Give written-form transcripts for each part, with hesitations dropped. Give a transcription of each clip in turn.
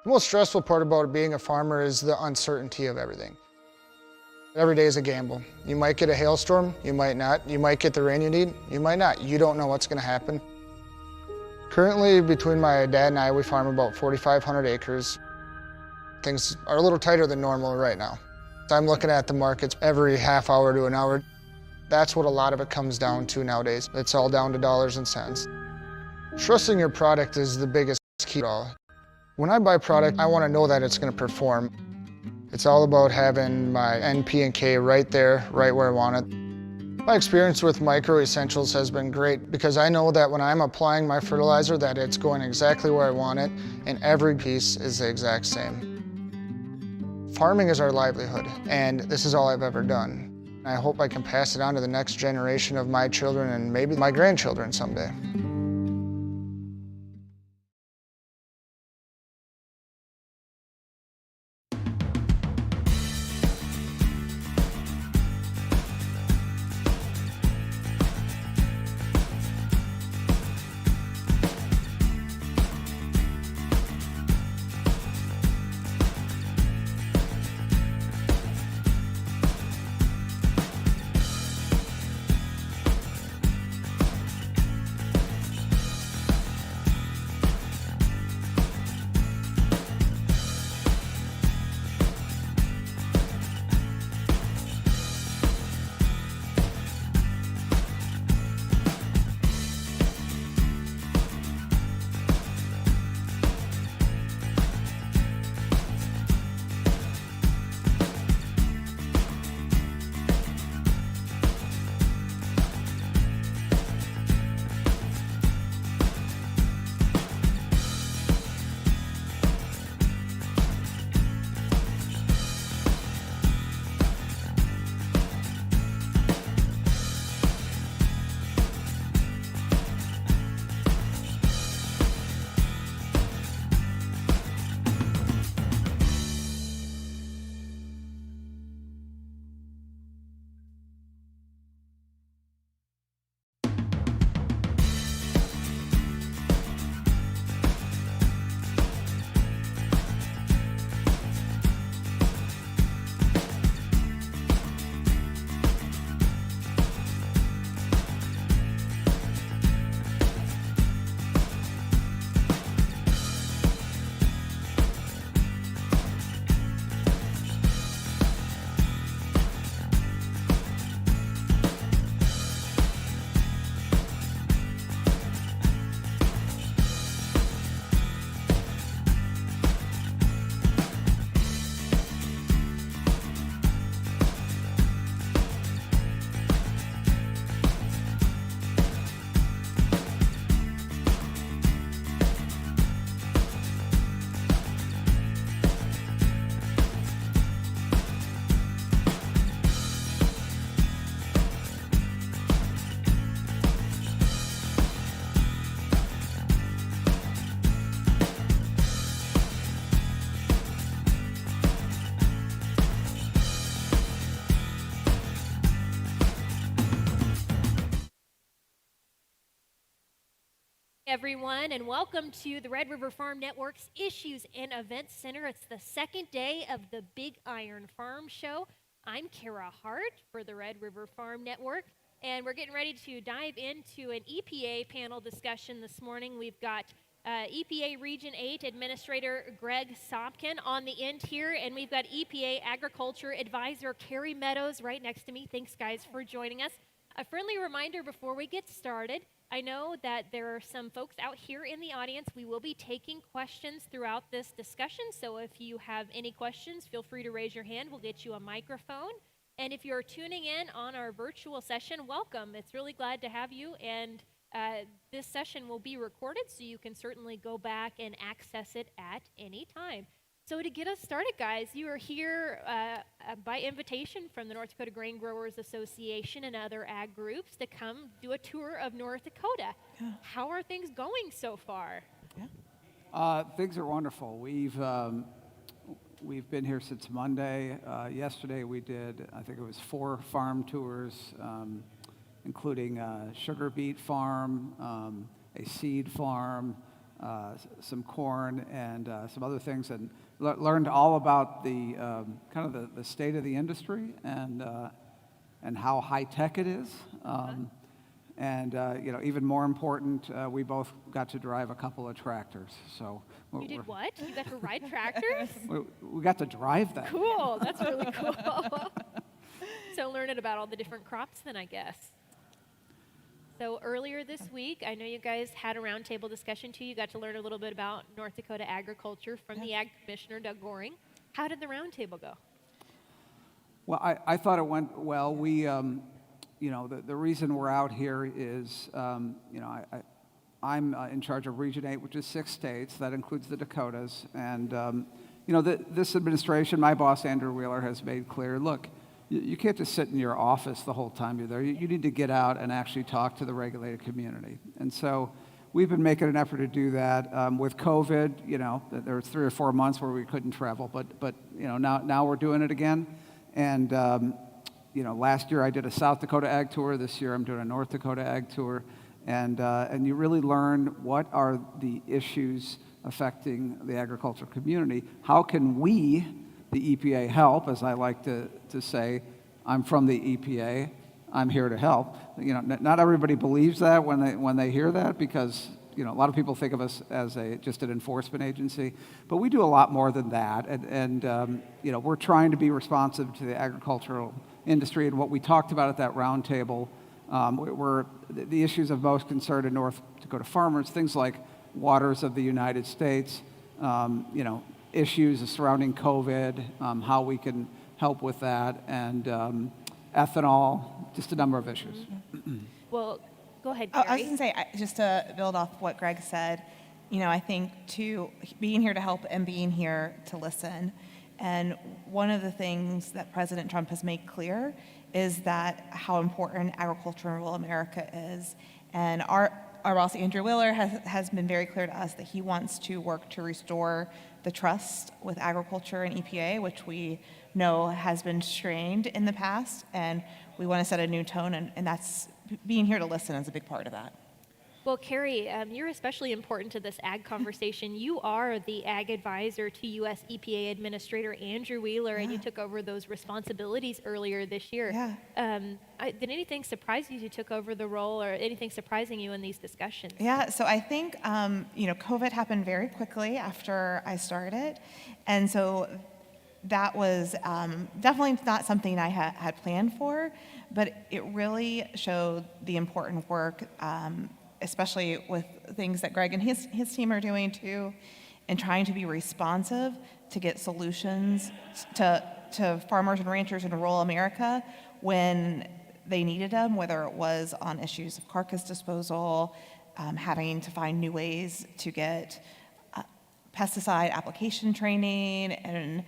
The most stressful part about being a farmer is the uncertainty of everything. Every day is a gamble. You might get a hailstorm, you might not. You might get the rain you need, you might not. You don't know what's going to happen. Currently, between my dad and I, we farm about 4,500 acres. Things are a little tighter than normal right now. I'm looking at the markets every half hour to an hour. That's what a lot of it comes down to nowadays. It's all down to dollars and cents. Trusting your product is the biggest key to all. When I buy product, I want to know that it's going to perform. It's all about having my NP and K right there, right where I want it. My experience with Micro Essentials has been great because I know that when I'm applying my fertilizer that it's going exactly where I want it and every piece is the exact same. Farming is our livelihood and this is all I've ever done. I hope I can pass it on to the next generation of my children and maybe my grandchildren someday. Everyone, and welcome to the Red River Farm Network's Issues and Events Center. It's the second day of the Big Iron Farm Show. I'm Kara Hart for the Red River Farm Network, and we're getting ready to dive into an EPA panel discussion this morning. We've got EPA Region 8 Administrator Greg Sopkin on the end here, and we've got EPA Agriculture Advisor Carrie Meadows right next to me. Thanks, guys, for joining us. A friendly reminder before we get started, I know that there are some folks out here in the audience. We will be taking questions throughout this discussion, so if you have any questions, feel free to raise your hand. We'll get you a microphone. And if you're tuning in on our virtual session, welcome. It's really glad to have you, and this session will be recorded, so you can certainly go back and access it at any time. So to get us started, guys, you are here by invitation from the North Dakota Grain Growers Association and other ag groups to come do a tour of North Dakota. Yeah. How are things going so far? Yeah. Things are wonderful. We've been here since Monday. Yesterday we did, I think it was 4 farm tours, including a sugar beet farm, a seed farm, some corn, and some other things, and learned all about the kind of the state of the industry and how high tech it is. And even more important, we both got to drive a couple of tractors. So You did what? You got to ride tractors? we got to drive them. Cool. That's really cool. So learning about all the different crops then, I guess. So earlier this week, I know you guys had a roundtable discussion too. You got to learn a little bit about North Dakota agriculture from the Ag Commissioner, Doug Goring. How did the roundtable go? Well, I thought it went well. We, the reason we're out here is, I'm in charge of Region 8, which is 6 states. That includes the Dakotas. And, this administration, my boss, Andrew Wheeler, has made clear, look, you can't just sit in your office the whole time you're there. You need to get out and actually talk to the regulated community. And so we've been making an effort to do that. With COVID, there were 3 or 4 months where we couldn't travel, but now we're doing it again. And last year I did a South Dakota Ag Tour. This year I'm doing a North Dakota Ag Tour. And you really learn what are the issues affecting the agricultural community. How can we, the EPA, help? As I like to say, I'm from the EPA. I'm here to help. Not everybody believes that when they hear that, because a lot of people think of us as just an enforcement agency, but we do a lot more than that. And we're trying to be responsive to the agricultural industry. And what we talked about at that roundtable were the issues of most concern to North Dakota farmers, things like waters of the United States, issues surrounding COVID, how we can help with that, and ethanol, just a number of issues. Well, go ahead, I was Carrie. going to say, just to build off what Greg said, I think being here to help and being here to listen. And one of the things that President Trump has made clear is that how important agriculture in rural America is. And our boss, Andrew Wheeler, has been very clear to us that he wants to work to restore the trust with agriculture and EPA, which we know has been strained in the past. And we want to set a new tone, and that's being here to listen is a big part of that. Well, Carrie, you're especially important to this ag conversation. You are the ag advisor to U.S. EPA Administrator Andrew Wheeler, and you took over those responsibilities earlier this year. Yeah. Did anything surprise you as you took over the role, or anything surprising you in these discussions? Yeah, so I think, COVID happened very quickly after I started. And so that was definitely not something I had planned for, but it really showed the important work, especially with things that Greg and his team are doing too, and trying to be responsive to get solutions to farmers and ranchers in rural America when they needed them, whether it was on issues of carcass disposal, having to find new ways to get pesticide application training, and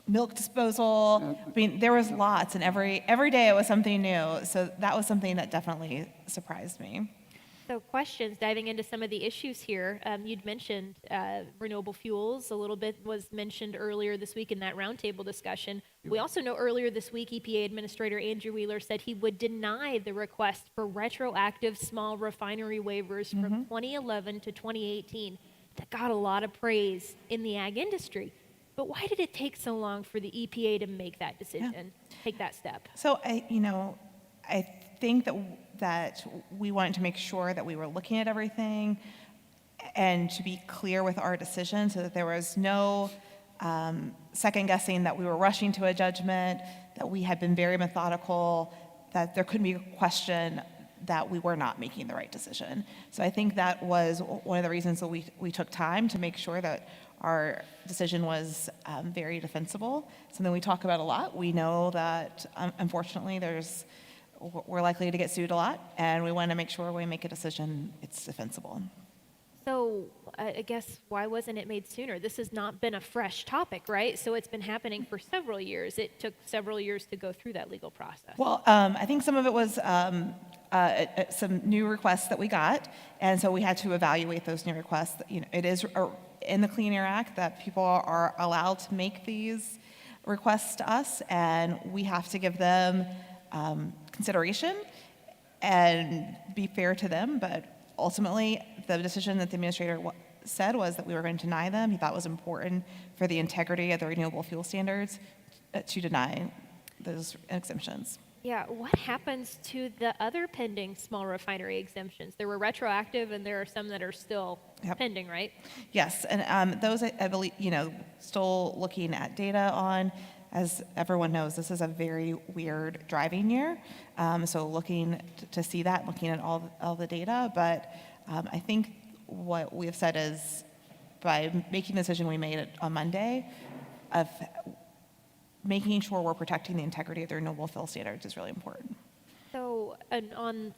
milk disposal. I mean, there was lots, and every day it was something new. So that was something that definitely surprised me. So questions, diving into some of the issues here. You'd mentioned renewable fuels. A little bit was mentioned earlier this week in that roundtable discussion. We also know earlier this week, EPA Administrator Andrew Wheeler said he would deny the request for retroactive small refinery waivers from 2011 to 2018. That got a lot of praise in the ag industry. But why did it take so long for the EPA to make that decision, take that step? So I think that we wanted to make sure that we were looking at everything and to be clear with our decision so that there was no second guessing that we were rushing to a judgment, that we had been very methodical, that there couldn't be a question that we were not making the right decision. So I think that was one of the reasons that we took time to make sure that our decision was very defensible, something we talk about a lot. We know that, unfortunately, we're likely to get sued a lot, and we want to make sure when we make a decision, it's defensible. So I guess why wasn't it made sooner? This has not been a fresh topic, right? So it's been happening for several years. It took several years to go through that legal process. Well, I think some of it was some new requests that we got, and so we had to evaluate those new requests. It is in the Clean Air Act that people are allowed to make these requests to us, and we have to give them consideration and be fair to them, but ultimately, the decision that the administrator said was that we were going to deny them. He thought it was important for the integrity of the renewable fuel standards to deny those exemptions. Yeah, what happens to the other pending small refinery exemptions? There were retroactive, and there are some that are still pending, right? Yes, and those I believe, still looking at data on. As everyone knows, this is a very weird driving year, so looking to see that, looking at all the data. But I think what we have said is, by making the decision we made on Monday of making sure we're protecting the integrity of the renewable fuel standards is really important. So,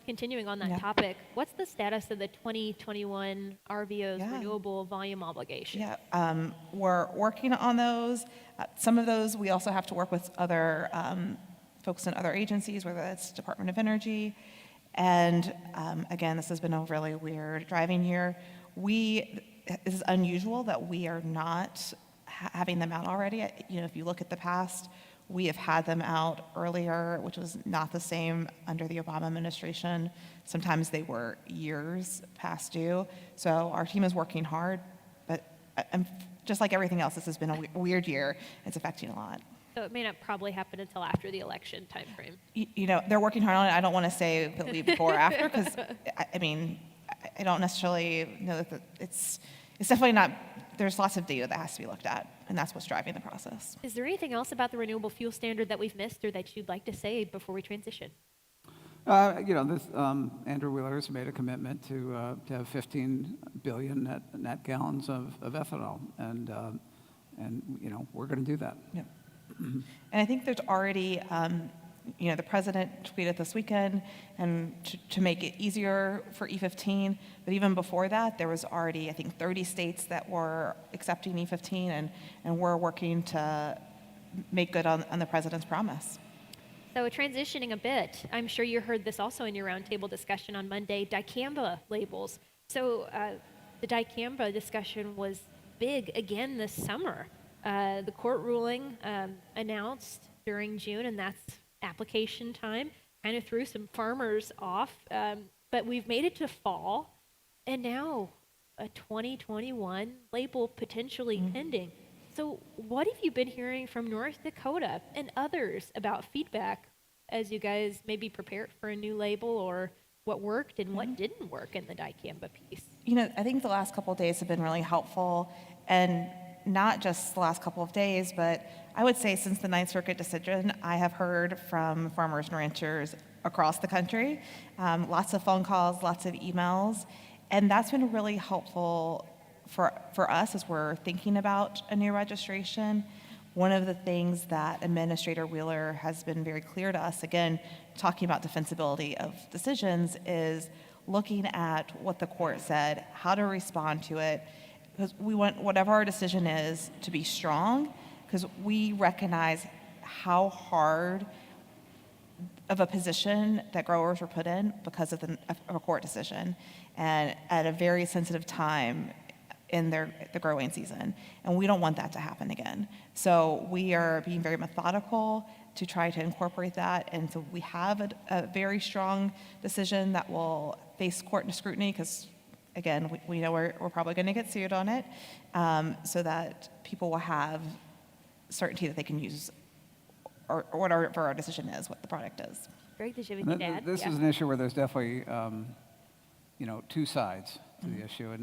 continuing on that topic, what's the status of the 2021 RVO's renewable volume obligation? Yeah, we're working on those. Some of those we also have to work with other folks in other agencies, whether that's Department of Energy. And again, this has been a really weird driving year. It is unusual that we are not having them out already. If you look at the past, we have had them out earlier, which was not the same under the Obama administration. Sometimes they were years past due. So our team is working hard, but just like everything else, this has been a weird year. It's affecting a lot. So it may not probably happen until after the election timeframe. They're working hard on it. I don't want to say it'll be before or after, because I don't necessarily know that it's definitely not. There's lots of data that has to be looked at, and that's what's driving the process. Is there anything else about the renewable fuel standard that we've missed or that you'd like to say before we transition? Andrew Wheeler has made a commitment to have 15 billion net gallons of ethanol, and we're going to do that. Yeah. And I think there's already, the president tweeted this weekend, and to make it easier for E15. But even before that, there was already, I think, 30 states that were accepting E15, and we're working to make good on the president's promise. So transitioning a bit, I'm sure you heard this also in your roundtable discussion on Monday, dicamba labels. So the dicamba discussion was big again this summer. The court ruling announced during June, and that's application time, kind of threw some farmers off, but we've made it to fall, and now a 2021 label potentially pending. So what have you been hearing from North Dakota and others about feedback as you guys maybe prepare for a new label, or what worked and what didn't work in the dicamba piece? I think the last couple of days have been really helpful, and not just the last couple of days, but I would say since the Ninth Circuit decision, I have heard from farmers and ranchers across the country, lots of phone calls, lots of emails, and that's been really helpful for us as we're thinking about a new registration. One of the things that Administrator Wheeler has been very clear to us, again, talking about defensibility of decisions, is looking at what the court said, how to respond to it, because we want whatever our decision is to be strong, because we recognize how hard of a position that growers were put in because of a court decision, and at a very sensitive time in the growing season, and we don't want that to happen again. So we are being very methodical to try to incorporate that, and so we have a very strong decision that will face court scrutiny, because again, we know we're probably going to get sued on it, so that people will have certainty that they can use or whatever our decision is, what the product is. Greg, did you have anything to add? This is an issue where there's definitely, two sides to the issue,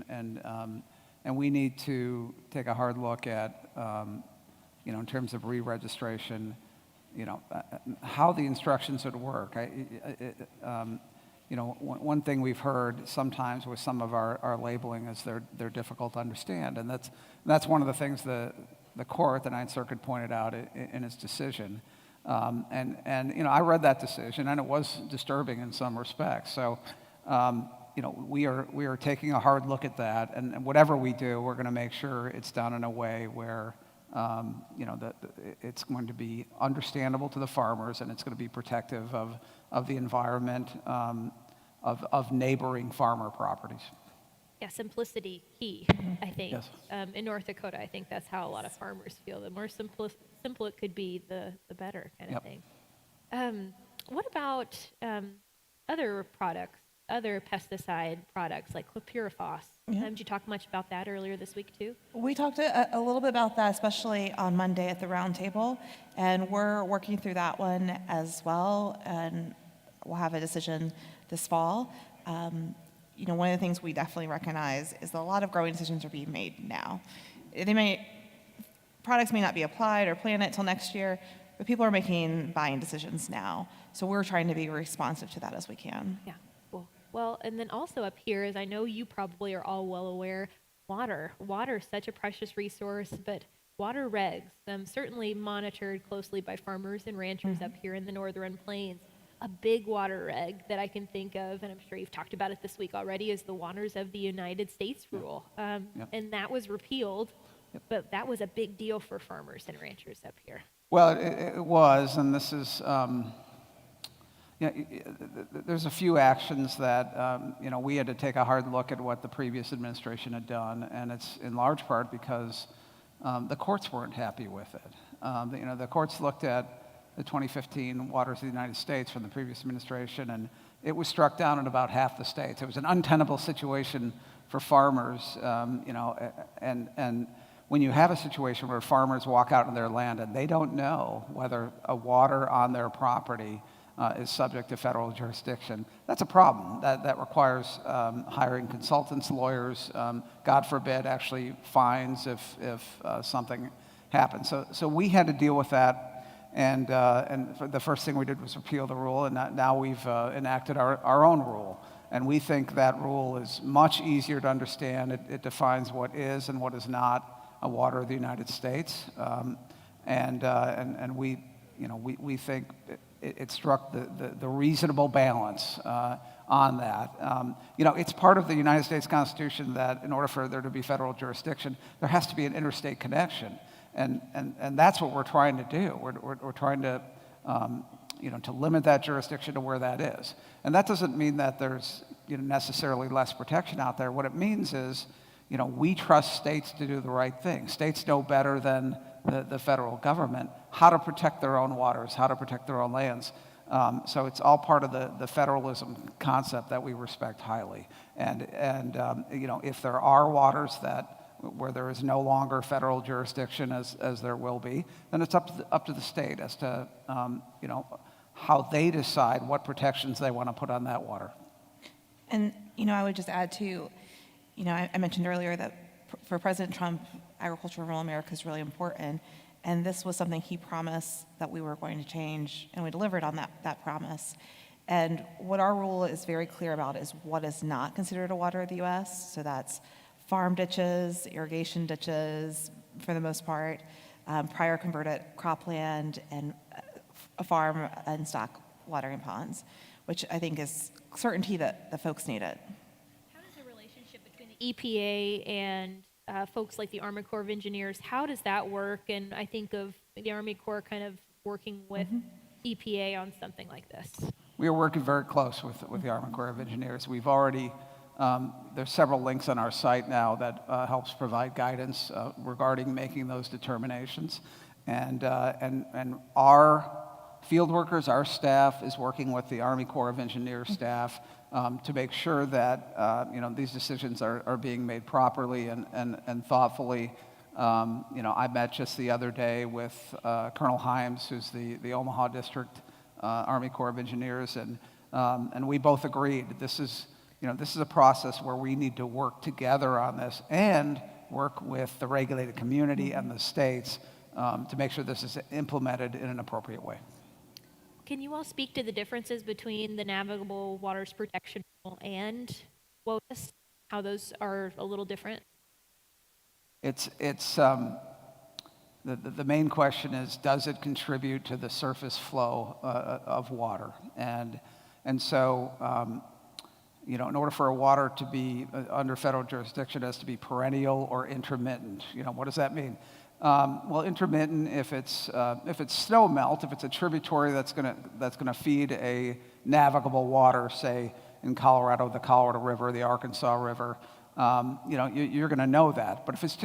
and we need to take a hard look at, in terms of re-registration, how the instructions would work. One thing we've heard sometimes with some of our labeling is they're difficult to understand, and that's one of the things the court, the Ninth Circuit, pointed out in its decision. I read that decision, and it was disturbing in some respects. So, we are taking a hard look at that, and whatever we do, we're going to make sure it's done in a way where, that it's going to be understandable to the farmers, and it's going to be protective of the environment, of neighboring farmer properties. Yeah, simplicity key, I think. Yes. In North Dakota, I think that's how a lot of farmers feel. The more simple it could be, the better kind of thing. What about other products? other pesticide products like chlorpyrifos. Did you talk much about that earlier this week too? We talked a little bit about that, especially on Monday at the roundtable, and we're working through that one as well, and we'll have a decision this fall. One of the things we definitely recognize is that a lot of growing decisions are being made now. Products may not be applied or planted until next year, but people are making buying decisions now. So we're trying to be responsive to that as we can. Yeah, cool. Well, and then also up here, as I know you probably are all well aware, water. Water is such a precious resource, but water regs, certainly monitored closely by farmers and ranchers up here in the Northern Plains. A big water reg that I can think of, and I'm sure you've talked about it this week already, is the Waters of the United States rule. And that was repealed, but that was a big deal for farmers and ranchers up here. Well, it was, and this is, there's a few actions that, we had to take a hard look at what the previous administration had done, and it's in large part because the courts weren't happy with it. The courts looked at the 2015 Waters of the United States from the previous administration, and it was struck down in about half the states. It was an untenable situation for farmers, and when you have a situation where farmers walk out on their land and they don't know whether a water on their property is subject to federal jurisdiction, that's a problem. That requires hiring consultants, lawyers, God forbid, actually fines if something happens. So we had to deal with that. And the first thing we did was repeal the rule, and now we've enacted our own rule. And we think that rule is much easier to understand. It defines what is and what is not a water of the United States. And we think it struck the reasonable balance on that. It's part of the United States Constitution that in order for there to be federal jurisdiction, there has to be an interstate connection. And that's what we're trying to do. We're trying to, to limit that jurisdiction to where that is. And that doesn't mean that there's, necessarily less protection out there. What it means is, we trust states to do the right thing. States know better than the federal government how to protect their own waters, how to protect their own lands. So it's all part of the federalism concept that we respect highly. And if there are waters where there is no longer federal jurisdiction, as there will be, then it's up to the state as to how they decide what protections they want to put on that water. And I would just add too, I mentioned earlier that for President Trump, agriculture in rural America is really important, and this was something he promised that we were going to change, and we delivered on that promise. And what our rule is very clear about is what is not considered a water of the U.S. So that's farm ditches, irrigation ditches, for the most part, prior converted cropland, and a farm and stock watering ponds, which I think is certainty that the folks need it. How does the relationship between the EPA and folks like the Army Corps of Engineers, how does that work? And I think of the Army Corps kind of working with EPA on something like this. We are working very close with the Army Corps of Engineers. We've already, there's several links on our site now that helps provide guidance regarding making those determinations. And our field workers, our staff, is working with the Army Corps of Engineers staff to make sure that these decisions are being made properly and thoughtfully. I met just the other day with Colonel Himes, who's the Omaha District Army Corps of Engineers, and we both agreed this is a process where we need to work together on this and work with the regulated community and the states to make sure this is implemented in an appropriate way. Can you all speak to the differences between the Navigable Waters Protection Rule and WOTUS, how those are a little different? It's the main question is, does it contribute to the surface flow of water? And so, in order for a water to be under federal jurisdiction, it has to be perennial or intermittent. What does that mean? Well, intermittent if it's snow melt, if it's a tributary that's gonna feed a navigable water, say in Colorado, the Colorado River, the Arkansas River, you're gonna know that. But if it's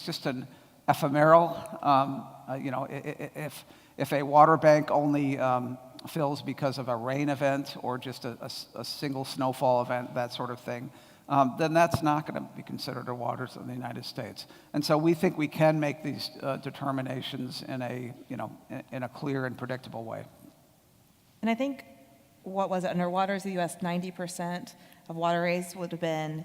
just an ephemeral, if a water bank only fills because of a rain event or just a single snowfall event, that sort of thing, then that's not going to be considered the waters of the United States. And so we think we can make these determinations in a clear and predictable way. And I think, what was it, under waters of the U.S., 90% of waterways would have been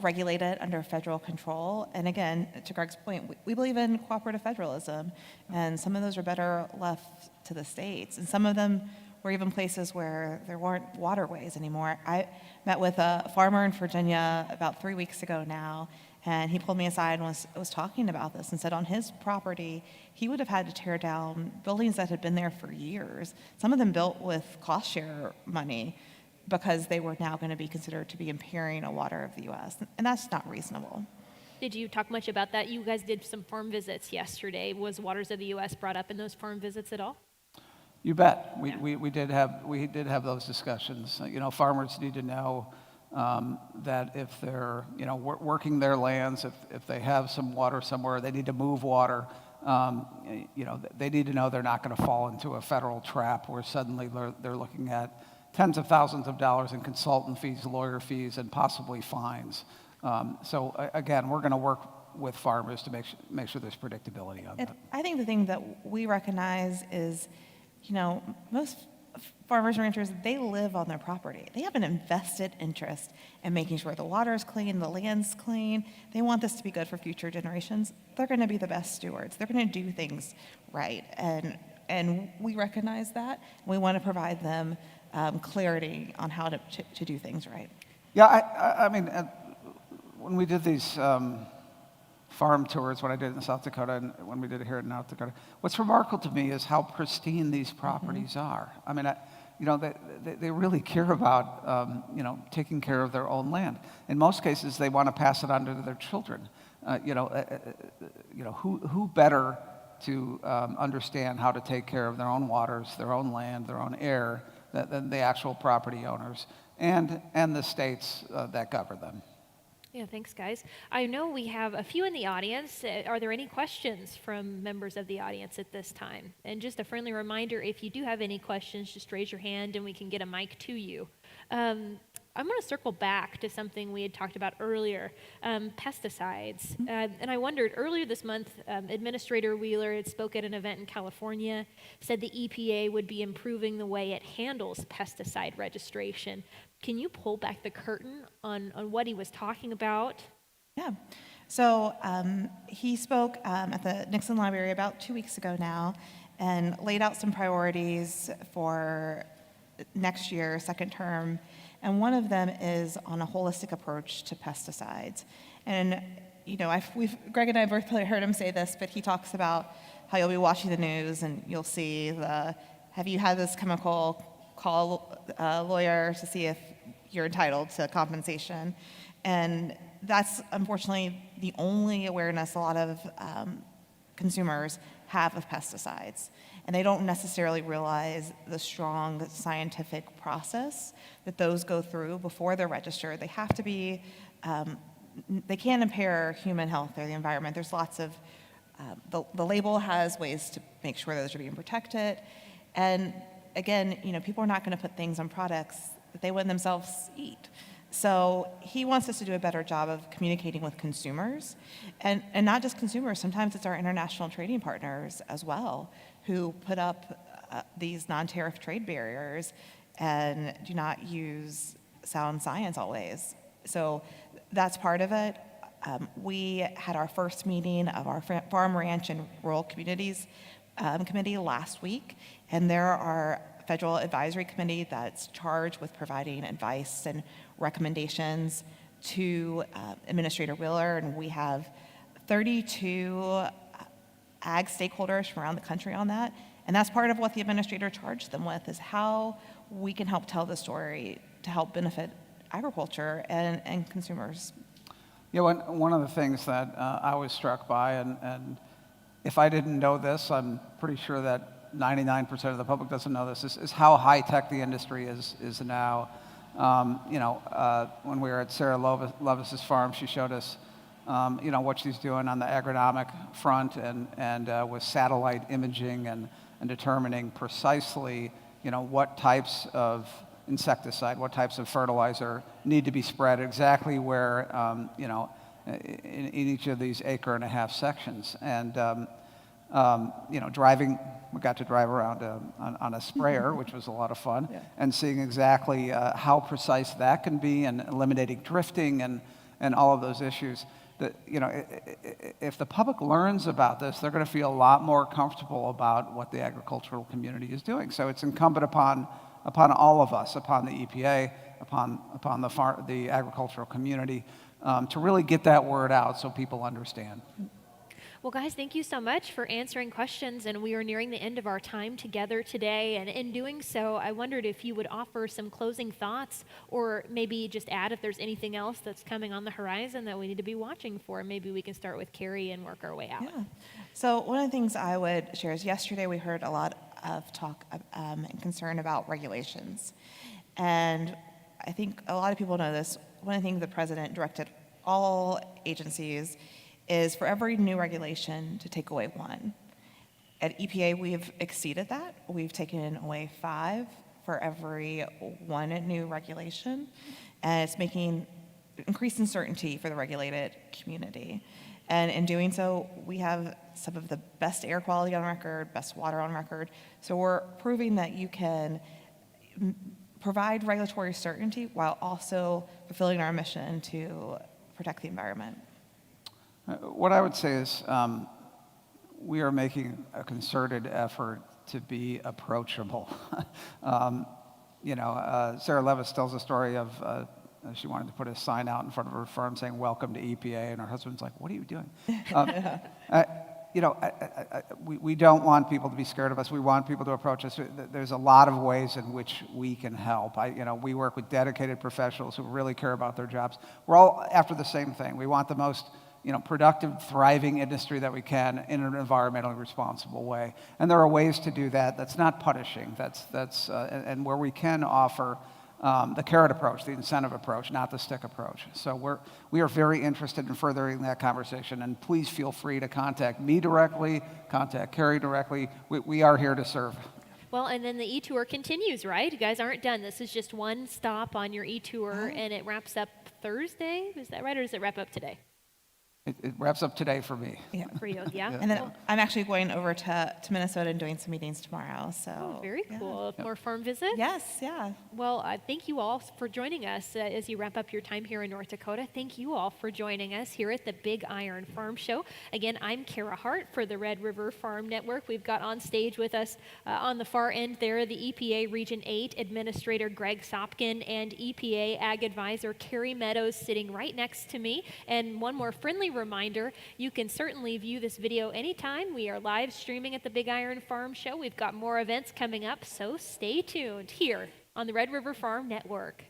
regulated under federal control. And again, to Greg's point, we believe in cooperative federalism, and some of those are better left to the states. And some of them were even places where there weren't waterways anymore. I met with a farmer in Virginia about 3 weeks ago now, and he pulled me aside and was talking about this and said on his property, he would have had to tear down buildings that had been there for years, some of them built with cost share money, because they were now going to be considered to be impairing a water of the U.S., and that's not reasonable. Did you talk much about that? You guys did some farm visits yesterday. Was waters of the U.S. brought up in those farm visits at all? You bet. We did have those discussions. Farmers need to know that if they're working their lands, if they have some water somewhere, they need to move water. They need to know they're not going to fall into a federal trap where suddenly they're looking at tens of thousands of dollars in consultant fees, lawyer fees, and possibly fines. So again, we're going to work with farmers to make sure there's predictability on that. I think the thing that we recognize is, most farmers and ranchers, they live on their property. They have an invested interest in making sure the water is clean, the land's clean. They want this to be good for future generations. They're going to be the best stewards. They're going to do things right, and we recognize that. We want to provide them clarity on how to do things right. Yeah, I mean, when we did these farm tours, when I did it in South Dakota and when we did it here in North Dakota, what's remarkable to me is how pristine these properties are. I mean, they really care about taking care of their own land. In most cases, they want to pass it on to their children. Who better to understand how to take care of their own waters, their own land, their own air than the actual property owners and the states that govern them. Yeah, thanks, guys. I know we have a few in the audience. Are there any questions from members of the audience at this time? And just a friendly reminder, if you do have any questions, just raise your hand and we can get a mic to you. I'm going to circle back to something we had talked about earlier, pesticides. And I wondered, earlier this month, Administrator Wheeler had spoke at an event in California, said the EPA would be improving the way it handles pesticide registration. Can you pull back the curtain on what he was talking about? Yeah. So he spoke at the Nixon Library about 2 weeks ago now and laid out some priorities for next year, second term. And one of them is on a holistic approach to pesticides. And, Greg and I both heard him say this, but he talks about how you'll be watching the news and you'll see have you had this chemical, call a lawyer to see if you're entitled to compensation. And that's unfortunately the only awareness a lot of consumers have of pesticides. And they don't necessarily realize the strong scientific process that those go through before they're registered. They have to be, they can't impair human health or the environment. There's lots of, the label has ways to make sure those are being protected. And again, people are not going to put things on products that they wouldn't themselves eat. So he wants us to do a better job of communicating with consumers, and not just consumers. Sometimes it's our international trading partners as well, who put up these non-tariff trade barriers and do not use sound science always. So that's part of it. We had our first meeting of our Farm, Ranch, and Rural Communities Committee last week, and there are federal advisory committee that's charged with providing advice and recommendations to Administrator Wheeler, and we have 32 ag stakeholders from around the country on that, and that's part of what the administrator charged them with, is how we can help tell the story to help benefit agriculture and consumers. Yeah, one of the things that I was struck by, and if I didn't know this, I'm pretty sure that 99% of the public doesn't know this, is how high-tech the industry is now. When we were at Sarah Levis's farm, she showed us, what she's doing on the agronomic front and with satellite imaging and determining precisely what types of insecticide, what types of fertilizer need to be spread exactly where, in each of these acre-and-a-half sections. And, driving, we got to drive around on a sprayer, which was a lot of fun, and seeing exactly how precise that can be and eliminating drifting and all of those issues. That, if the public learns about this, they're going to feel a lot more comfortable about what the agricultural community is doing. So it's incumbent upon all of us, upon the EPA, upon the agricultural community, to really get that word out so people understand. Well, guys, thank you so much for answering questions, and we are nearing the end of our time together today, and in doing so, I wondered if you would offer some closing thoughts, or maybe just add if there's anything else that's coming on the horizon that we need to be watching for. Maybe we can start with Carrie and work our way out. Yeah. So one of the things I would share is yesterday we heard a lot of talk and concern about regulations, and I think a lot of people know this. One of the things the president directed all agencies is for every new regulation to take away one. At EPA, we've exceeded that. We've taken away 5 for every one new regulation, and it's increased uncertainty for the regulated community. And in doing so, we have some of the best air quality on record, best water on record. So we're proving that you can provide regulatory certainty while also fulfilling our mission to protect the environment. What I would say is we are making a concerted effort to be approachable. Sarah Levis tells a story of she wanted to put a sign out in front of her farm saying, "Welcome to EPA," and her husband's like, "What are you doing?" We don't want people to be scared of us. We want people to approach us. There's a lot of ways in which we can help. We work with dedicated professionals who really care about their jobs. We're all after the same thing. We want the most productive, thriving industry that we can in an environmentally responsible way. And there are ways to do that. That's not punishing. And where we can offer the carrot approach, the incentive approach, not the stick approach. So we are very interested in furthering that conversation. And please feel free to contact me directly, contact Carrie directly. We are here to serve. Well, and then the e-tour continues, right? You guys aren't done. This is just one stop on your e-tour, and it wraps up Thursday. Is that right, or does it wrap up today? It wraps up today for me. Yeah. For you, yeah. And then I'm actually going over to Minnesota and doing some meetings tomorrow. So Very cool. More farm visits? Yes, yeah. Well, thank you all for joining us as you wrap up your time here in North Dakota. Thank you all for joining us here at the Big Iron Farm Show. Again, I'm Kara Hart for the Red River Farm Network. We've got on stage with us on the far end there the EPA Region 8 Administrator Greg Sopkin and EPA Ag Advisor Carrie Meadows sitting right next to me. And one more friendly reminder, you can certainly view this video anytime. We are live streaming at the Big Iron Farm Show. We've got more events coming up, so stay tuned here on the Red River Farm Network.